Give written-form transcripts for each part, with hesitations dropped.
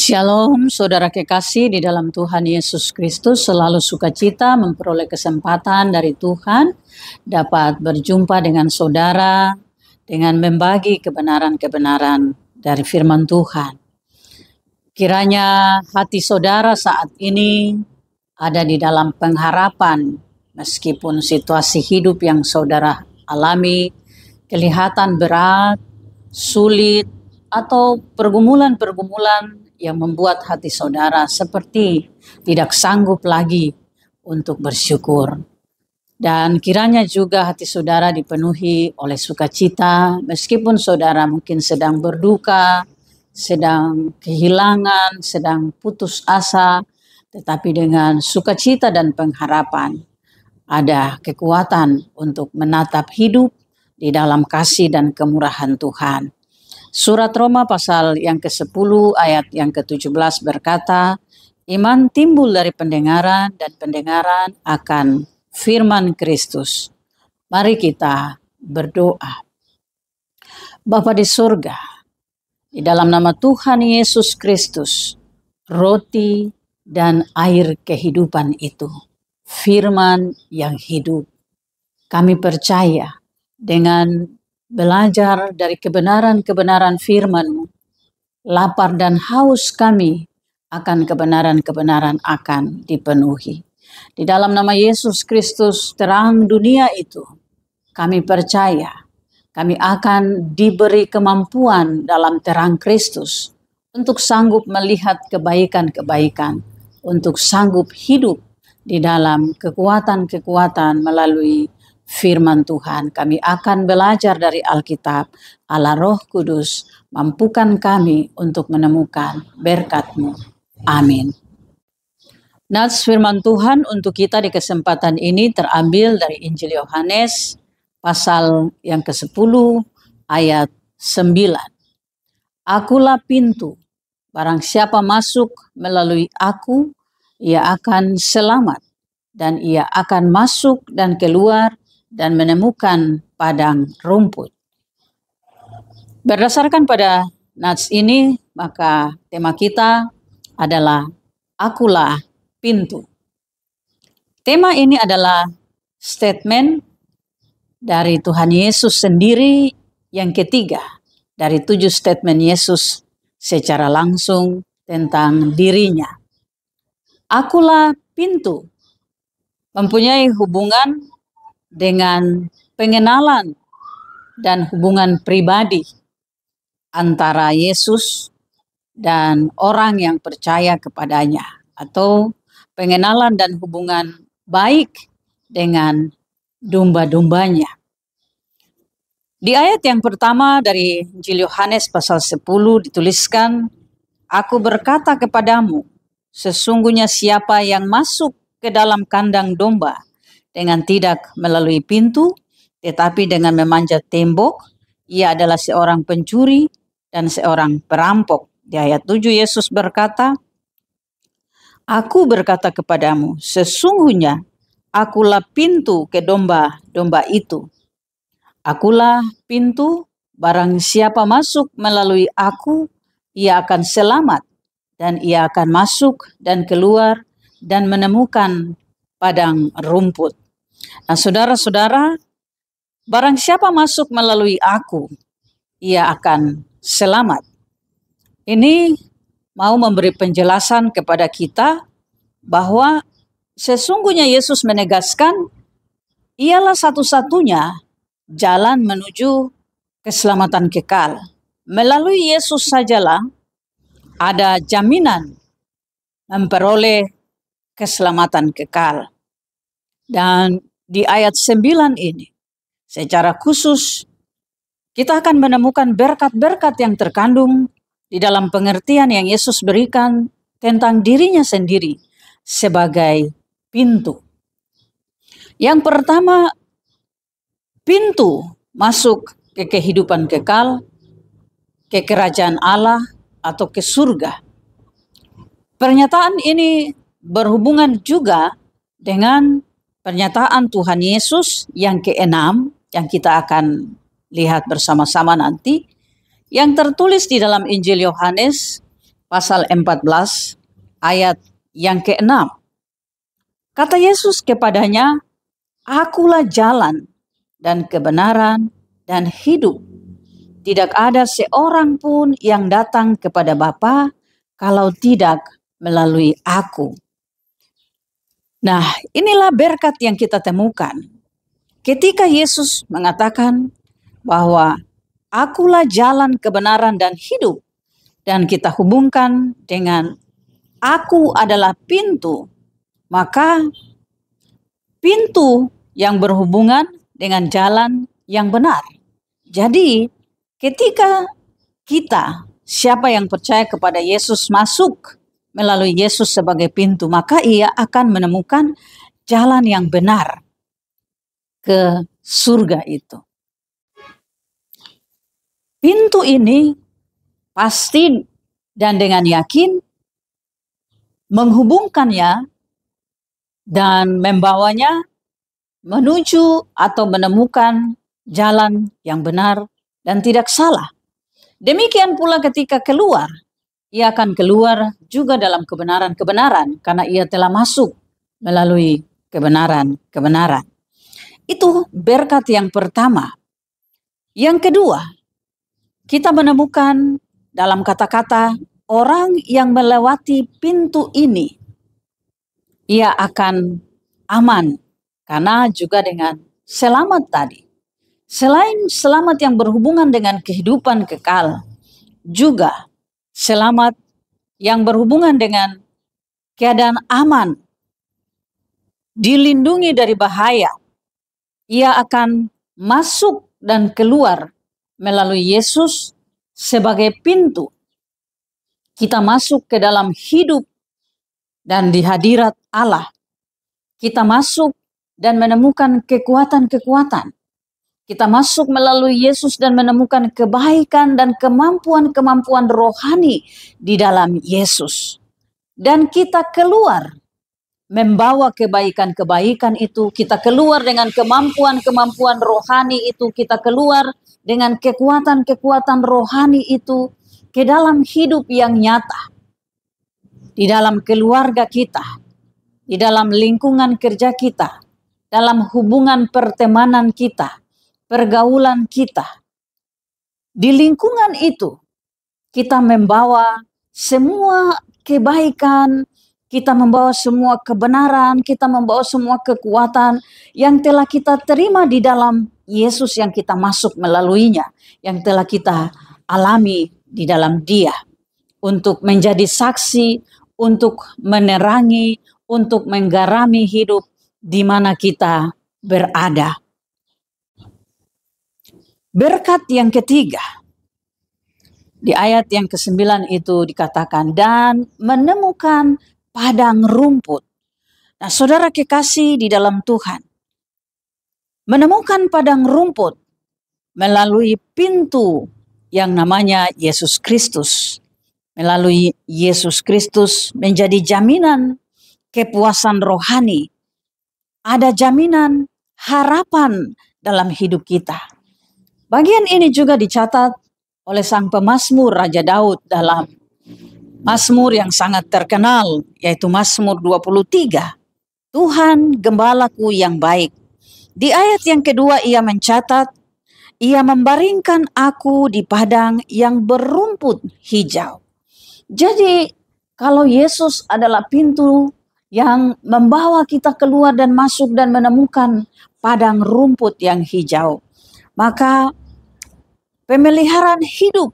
Shalom, saudara kekasih di dalam Tuhan Yesus Kristus, selalu sukacita memperoleh kesempatan dari Tuhan dapat berjumpa dengan saudara dengan membagi kebenaran-kebenaran dari firman Tuhan. Kiranya hati saudara saat ini ada di dalam pengharapan meskipun situasi hidup yang saudara alami kelihatan berat, sulit, atau pergumulan-pergumulan yang membuat hati saudara seperti tidak sanggup lagi untuk bersyukur. Dan kiranya juga hati saudara dipenuhi oleh sukacita, meskipun saudara mungkin sedang berduka, sedang kehilangan, sedang putus asa, tetapi dengan sukacita dan pengharapan ada kekuatan untuk menatap hidup di dalam kasih dan kemurahan Tuhan. Surat Roma pasal yang ke-10 ayat yang ke-17 berkata, iman timbul dari pendengaran dan pendengaran akan firman Kristus. Mari kita berdoa. Bapa di surga, di dalam nama Tuhan Yesus Kristus, roti dan air kehidupan itu, firman yang hidup. Kami percaya dengan belajar dari kebenaran-kebenaran firman-Mu, lapar dan haus kami akan kebenaran-kebenaran akan dipenuhi. Di dalam nama Yesus Kristus, terang dunia itu, kami percaya kami akan diberi kemampuan dalam terang Kristus untuk sanggup melihat kebaikan-kebaikan, untuk sanggup hidup di dalam kekuatan-kekuatan melalui firman Tuhan. Kami akan belajar dari Alkitab. Allah Roh Kudus mampukan kami untuk menemukan berkat-Mu. Amin. Nats firman Tuhan untuk kita di kesempatan ini terambil dari Injil Yohanes pasal yang ke-10 ayat 9. Akulah pintu, barang siapa masuk melalui aku, ia akan selamat, dan ia akan masuk dan keluar dan menemukan padang rumput. Berdasarkan pada nats ini, maka tema kita adalah akulah pintu. Tema ini adalah statement dari Tuhan Yesus sendiri yang ketiga dari 7 statement Yesus secara langsung tentang dirinya. Akulah pintu mempunyai hubungan dengan pengenalan dan hubungan pribadi antara Yesus dan orang yang percaya kepadanya, atau pengenalan dan hubungan baik dengan domba-dombanya. Di ayat yang pertama dari Injil Yohanes pasal 10 dituliskan, aku berkata kepadamu, sesungguhnya siapa yang masuk ke dalam kandang domba dengan tidak melalui pintu, tetapi dengan memanjat tembok, ia adalah seorang pencuri dan seorang perampok. Di ayat 7 Yesus berkata, aku berkata kepadamu, sesungguhnya akulah pintu ke domba-domba itu. Akulah pintu, barang siapa masuk melalui aku, ia akan selamat, dan ia akan masuk dan keluar dan menemukan padang rumput. Nah, saudara-saudara, barang siapa masuk melalui aku, ia akan selamat. Ini mau memberi penjelasan kepada kita bahwa sesungguhnya Yesus menegaskan ialah satu-satunya jalan menuju keselamatan kekal. Melalui Yesus sajalah ada jaminan memperoleh keselamatan kekal. Dan di ayat 9 ini, secara khusus kita akan menemukan berkat-berkat yang terkandung di dalam pengertian yang Yesus berikan tentang dirinya sendiri sebagai pintu. Yang pertama, pintu masuk ke kehidupan kekal, ke kerajaan Allah atau ke surga. Pernyataan ini berhubungan juga dengan pernyataan Tuhan Yesus yang ke-6 yang kita akan lihat bersama-sama nanti, yang tertulis di dalam Injil Yohanes pasal 14 ayat yang ke-6. Kata Yesus kepadanya, "Akulah jalan dan kebenaran dan hidup. Tidak ada seorang pun yang datang kepada Bapa kalau tidak melalui aku." Nah, inilah berkat yang kita temukan. Ketika Yesus mengatakan bahwa akulah jalan, kebenaran, dan hidup, dan kita hubungkan dengan aku adalah pintu, maka pintu yang berhubungan dengan jalan yang benar. Jadi, ketika kita, siapa yang percaya kepada Yesus, masuk melalui Yesus sebagai pintu, maka ia akan menemukan jalan yang benar ke surga itu. Pintu ini pasti dan dengan yakin menghubungkannya dan membawanya menuju atau menemukan jalan yang benar dan tidak salah. Demikian pula ketika keluar, ia akan keluar juga dalam kebenaran-kebenaran karena ia telah masuk melalui kebenaran-kebenaran. Itu berkat yang pertama. Yang kedua, kita menemukan dalam kata-kata orang yang melewati pintu ini, ia akan aman karena juga dengan selamat tadi. Selain selamat yang berhubungan dengan kehidupan kekal, juga selamat yang berhubungan dengan keadaan aman, dilindungi dari bahaya. Ia akan masuk dan keluar melalui Yesus sebagai pintu. Kita masuk ke dalam hidup dan di hadirat Allah. Kita masuk dan menemukan kekuatan-kekuatan. Kita masuk melalui Yesus dan menemukan kebaikan dan kemampuan-kemampuan rohani di dalam Yesus. Dan kita keluar membawa kebaikan-kebaikan itu, kita keluar dengan kemampuan-kemampuan rohani itu, kita keluar dengan kekuatan-kekuatan rohani itu ke dalam hidup yang nyata. Di dalam keluarga kita, di dalam lingkungan kerja kita, dalam hubungan pertemanan kita, pergaulan kita. Di lingkungan itu, kita membawa semua kebaikan, kita membawa semua kebenaran, kita membawa semua kekuatan yang telah kita terima di dalam Yesus yang kita masuk melaluinya, yang telah kita alami di dalam Dia, untuk menjadi saksi, untuk menerangi, untuk menggarami hidup di mana kita berada. Berkat yang ketiga, di ayat yang ke-9 itu dikatakan, dan menemukan padang rumput. Nah, saudara kekasih di dalam Tuhan, menemukan padang rumput melalui pintu yang namanya Yesus Kristus. Melalui Yesus Kristus menjadi jaminan kepuasan rohani. Ada jaminan harapan dalam hidup kita. Bagian ini juga dicatat oleh sang pemazmur Raja Daud dalam Mazmur yang sangat terkenal, yaitu Mazmur 23. Tuhan gembalaku yang baik. Di ayat yang kedua ia mencatat, ia membaringkan aku di padang yang berumput hijau. Jadi kalau Yesus adalah pintu yang membawa kita keluar dan masuk dan menemukan padang rumput yang hijau, maka pemeliharaan hidup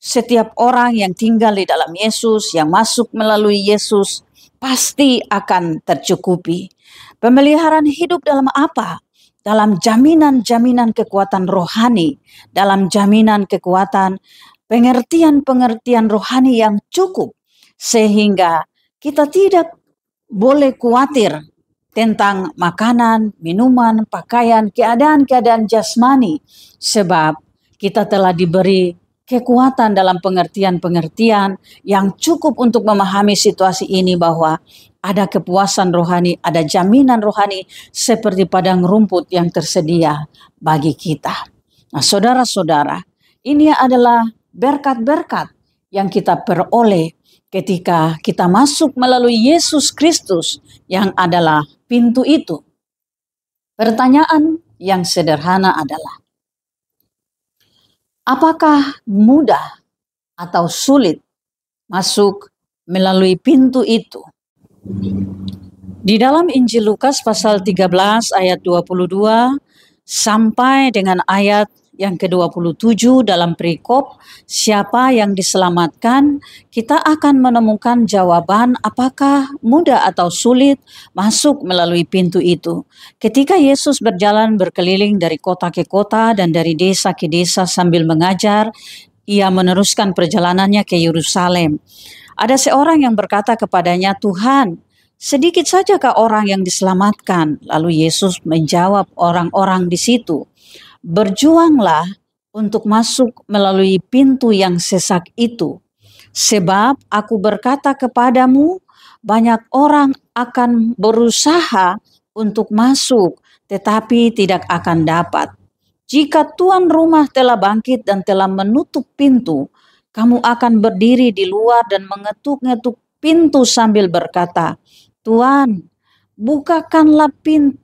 setiap orang yang tinggal di dalam Yesus, yang masuk melalui Yesus, pasti akan tercukupi. Pemeliharaan hidup dalam apa? Dalam jaminan-jaminan kekuatan rohani, dalam jaminan kekuatan pengertian-pengertian rohani yang cukup, sehingga kita tidak boleh khawatir tentang makanan, minuman, pakaian, keadaan-keadaan jasmani, sebab kita telah diberi kekuatan dalam pengertian-pengertian yang cukup untuk memahami situasi ini, bahwa ada kepuasan rohani, ada jaminan rohani seperti padang rumput yang tersedia bagi kita. Nah, saudara-saudara, ini adalah berkat-berkat yang kita peroleh ketika kita masuk melalui Yesus Kristus yang adalah pintu itu. Pertanyaan yang sederhana adalah, apakah mudah atau sulit masuk melalui pintu itu? Di dalam Injil Lukas pasal 13 ayat 22 sampai dengan ayat yang ke-27 dalam perikop siapa yang diselamatkan, kita akan menemukan jawaban apakah mudah atau sulit masuk melalui pintu itu. Ketika Yesus berjalan berkeliling dari kota ke kota dan dari desa ke desa sambil mengajar, ia meneruskan perjalanannya ke Yerusalem. Ada seorang yang berkata kepadanya, "Tuhan, sedikit sajakah orang yang diselamatkan?" Lalu Yesus menjawab orang-orang di situ, "Berjuanglah untuk masuk melalui pintu yang sesak itu. Sebab aku berkata kepadamu, banyak orang akan berusaha untuk masuk, tetapi tidak akan dapat. Jika tuan rumah telah bangkit dan telah menutup pintu, kamu akan berdiri di luar dan mengetuk-ngetuk pintu sambil berkata, 'Tuan, bukakanlah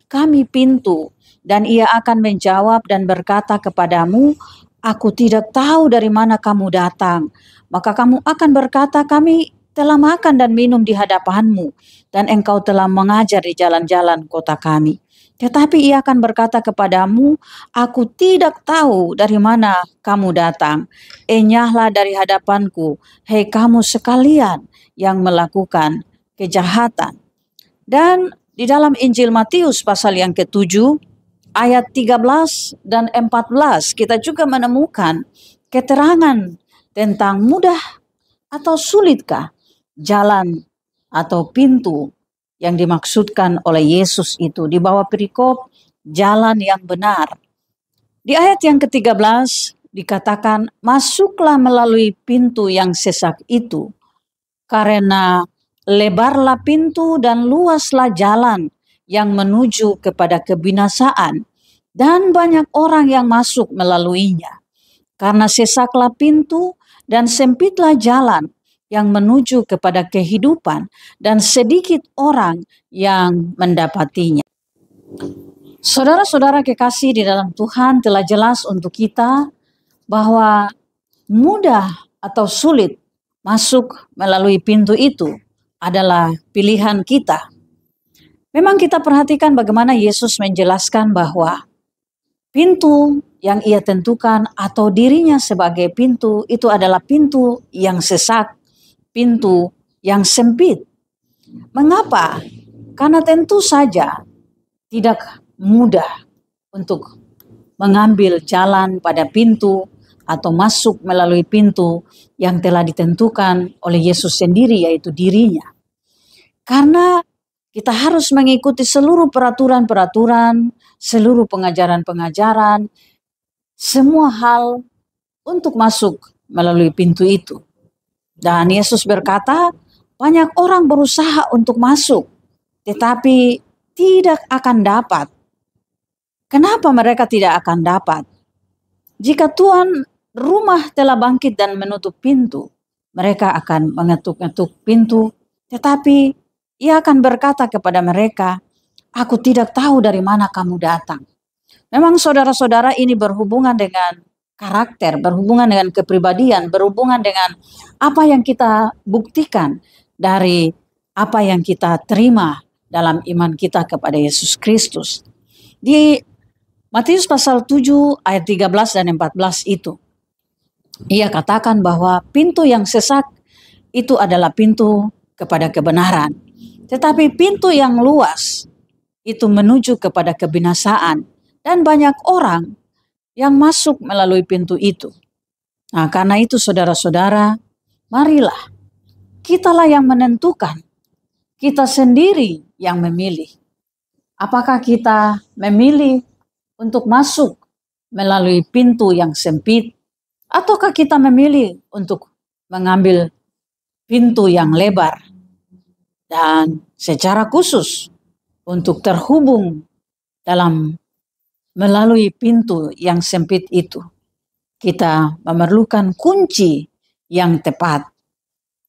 kami pintu.' Dan ia akan menjawab dan berkata kepadamu, 'Aku tidak tahu dari mana kamu datang.' Maka kamu akan berkata, 'Kami telah makan dan minum di hadapanmu, dan engkau telah mengajar di jalan-jalan kota kami.' Tetapi ia akan berkata kepadamu, 'Aku tidak tahu dari mana kamu datang. Enyahlah dari hadapanku, hei kamu sekalian yang melakukan kejahatan.'" Dan di dalam Injil Matius pasal yang ke-7, ayat 13 dan 14, kita juga menemukan keterangan tentang mudah atau sulitkah jalan atau pintu yang dimaksudkan oleh Yesus itu. Di bawah perikop jalan yang benar. Di ayat yang ke-13 dikatakan, "Masuklah melalui pintu yang sesak itu, karena lebarlah pintu dan luaslah jalan yang menuju kepada kebinasaan, dan banyak orang yang masuk melaluinya. Karena sesaklah pintu dan sempitlah jalan yang menuju kepada kehidupan, dan sedikit orang yang mendapatinya." Saudara-saudara kekasih di dalam Tuhan, telah jelas untuk kita bahwa mudah atau sulit masuk melalui pintu itu adalah pilihan kita. Memang kita perhatikan bagaimana Yesus menjelaskan bahwa pintu yang ia tentukan atau dirinya sebagai pintu itu adalah pintu yang sesak, pintu yang sempit. Mengapa? Karena tentu saja tidak mudah untuk mengambil jalan pada pintu atau masuk melalui pintu yang telah ditentukan oleh Yesus sendiri, yaitu dirinya. Karena kita harus mengikuti seluruh peraturan-peraturan, seluruh pengajaran-pengajaran, semua hal untuk masuk melalui pintu itu. Dan Yesus berkata, banyak orang berusaha untuk masuk, tetapi tidak akan dapat. Kenapa mereka tidak akan dapat? Jika tuan rumah telah bangkit dan menutup pintu, mereka akan mengetuk-ngetuk pintu, tetapi ia akan berkata kepada mereka, "Aku tidak tahu dari mana kamu datang." Memang saudara-saudara, ini berhubungan dengan karakter, berhubungan dengan kepribadian, berhubungan dengan apa yang kita buktikan dari apa yang kita terima dalam iman kita kepada Yesus Kristus. Di Matius pasal 7 ayat 13 dan 14 itu, ia katakan bahwa pintu yang sesak itu adalah pintu kepada kebenaran. Tetapi pintu yang luas itu menuju kepada kebinasaan, dan banyak orang yang masuk melalui pintu itu. Nah, karena itu saudara-saudara, marilah kitalah yang menentukan, kita sendiri yang memilih. Apakah kita memilih untuk masuk melalui pintu yang sempit, ataukah kita memilih untuk mengambil pintu yang lebar? Dan secara khusus untuk terhubung dalam melalui pintu yang sempit itu, kita memerlukan kunci yang tepat.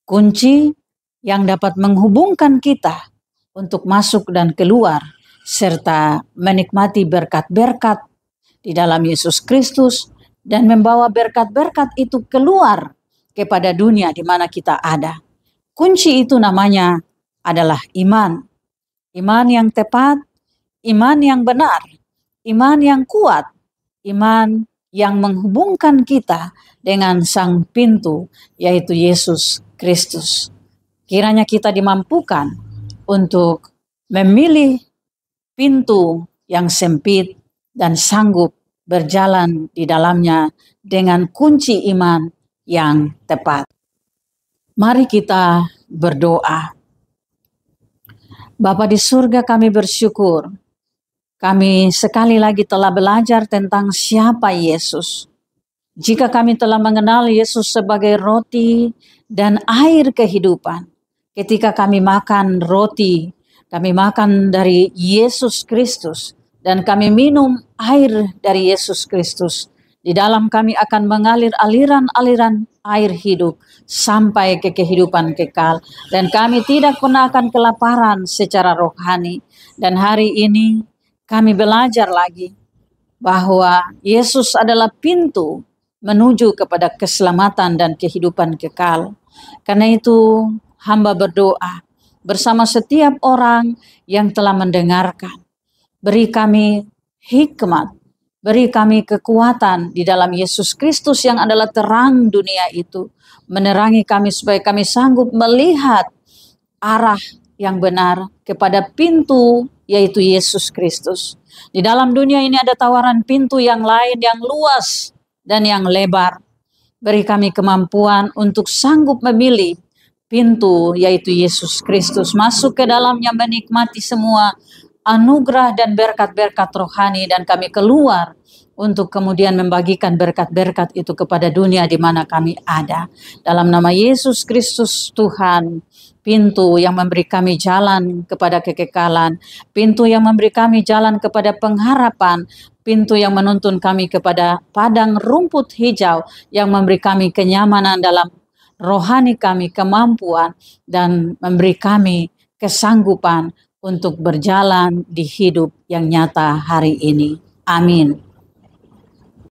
Kunci yang dapat menghubungkan kita untuk masuk dan keluar serta menikmati berkat-berkat di dalam Yesus Kristus dan membawa berkat-berkat itu keluar kepada dunia di mana kita ada. Kunci itu namanya adalah iman. Iman yang tepat, iman yang benar, iman yang kuat, iman yang menghubungkan kita dengan sang pintu, yaitu Yesus Kristus. Kiranya kita dimampukan untuk memilih pintu yang sempit dan sanggup berjalan di dalamnya dengan kunci iman yang tepat. Mari kita berdoa. Bapa di surga, kami bersyukur. Kami sekali lagi telah belajar tentang siapa Yesus. Jika kami telah mengenal Yesus sebagai roti dan air kehidupan, ketika kami makan roti, kami makan dari Yesus Kristus, dan kami minum air dari Yesus Kristus, di dalam kami akan mengalir aliran-aliran air hidup sampai ke kehidupan kekal. Dan kami tidak pernah akan kelaparan secara rohani. Dan hari ini kami belajar lagi bahwa Yesus adalah pintu menuju kepada keselamatan dan kehidupan kekal. Karena itu hamba berdoa bersama setiap orang yang telah mendengarkan. Beri kami hikmat, beri kami kekuatan di dalam Yesus Kristus yang adalah terang dunia itu. Menerangi kami supaya kami sanggup melihat arah yang benar kepada pintu, yaitu Yesus Kristus. Di dalam dunia ini ada tawaran pintu yang lain yang luas dan yang lebar. Beri kami kemampuan untuk sanggup memilih pintu, yaitu Yesus Kristus. Masuk ke dalamnya, menikmati semua anugerah dan berkat-berkat rohani, dan kami keluar untuk kemudian membagikan berkat-berkat itu kepada dunia di mana kami ada. Dalam nama Yesus Kristus Tuhan, pintu yang memberi kami jalan kepada kekekalan, pintu yang memberi kami jalan kepada pengharapan, pintu yang menuntun kami kepada padang rumput hijau, yang memberi kami kenyamanan dalam rohani kami, kemampuan, dan memberi kami kesanggupan untuk berjalan di hidup yang nyata hari ini. Amin.